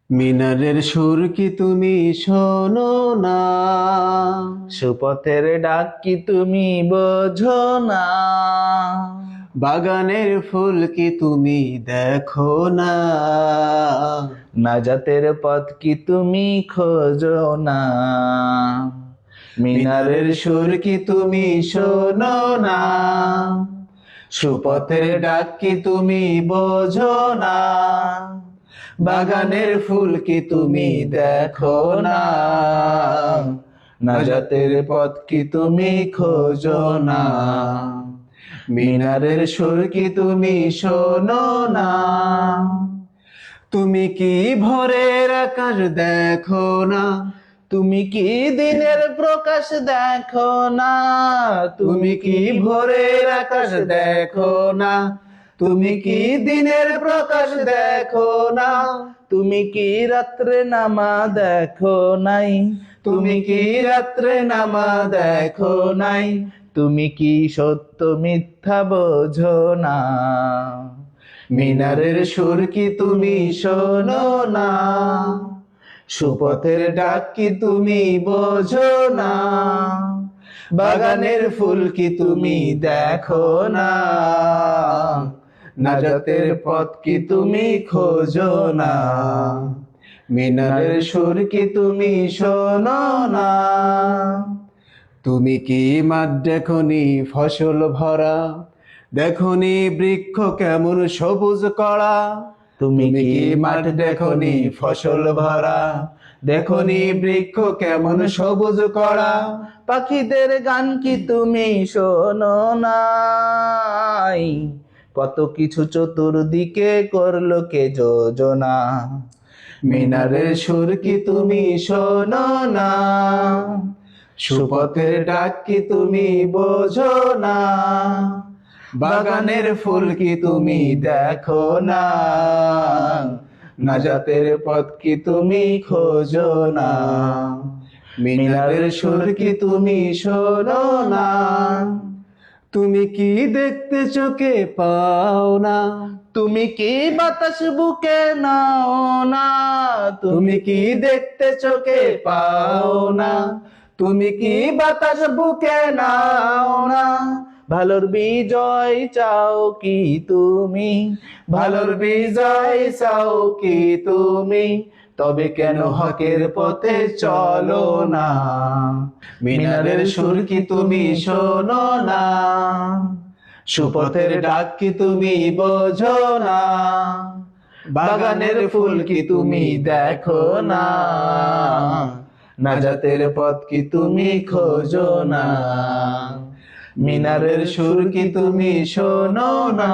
মিনারের সুর কি তুমি শোনো না? সুপথের ডাক কি তুমি বোঝো না? বাগানের ফুল কি তুমি দেখো না? নাজাতের পথ কি তুমি খোঁজো না? মিনারের সুর কি তুমি শোনো না? সুপথের ডাক কি তুমি বোঝো না? বাগানের ফুল কি তুমি দেখো না? নাজাতের পথ কি তুমি খোঁজো না? মিনারের সুর কি তুমি শোনো না? তুমি কি ভোরের আকাশ দেখো না? তুমি কি দিনের প্রকাশ দেখো না? তুমি কি ভোরের আকাশ দেখো না? তুমি কি দিনের প্রকাশ দেখো না? তুমি কি রাত্রে নামা দেখো নাই? তুমি কি রাত্রে নামা দেখো নাই? তুমি কি সত্য মিথ্যা বোঝো না? মিনারের সুর কি তুমি শোনো না? সুপথের ডাক কি তুমি বোঝো না? বাগানের ফুল কি তুমি দেখো না? নাজাতের পথ কি তুমি খোঁজো না? মিনারের সুর কি তুমি শোনো না? তুমি কি মাঠ দেখনি ফসল ভরা? দেখনি বৃক্ষ কেমন সবুজ করা? তুমি কি মাঠ দেখনি ফসল ভরা? দেখনি বৃক্ষ কেমন সবুজ করা? পাখিদের গান কি তুমি শোনো নাই? কত কিছু চতুর্দিকে করলো কে যোজনা? মিনারের সুর কি তুমি শোনো না? সুপথের ডাক কি তুমি বোঝো না? বাগানের ফুল কি তুমি দেখো না? নাজাতের পথ কি তুমি খোঁজো না? মিনারের সুর কি তুমি শোনো না? তুমি কি দেখতে চোখে পাও না? তুমি কি বাতাস বুকে নাও না? তুমি কি দেখতে চোখে পাও না? তুমি কি বাতাস বুকে নাও না? ভালোর বিজয় চাও কি তুমি? ভালোর বিজয় চাও কি তুমি? তবে কেন হকের পথে চলো না? মিনারের সুর কি তুমি শোনো না? সুপথের ডাক কি তুমি বোঝো না? বাগানের ফুল কি তুমি দেখো না? নাজাতের পথ কি তুমি খোঁজো না? মিনারের সুর কি তুমি শোনো না?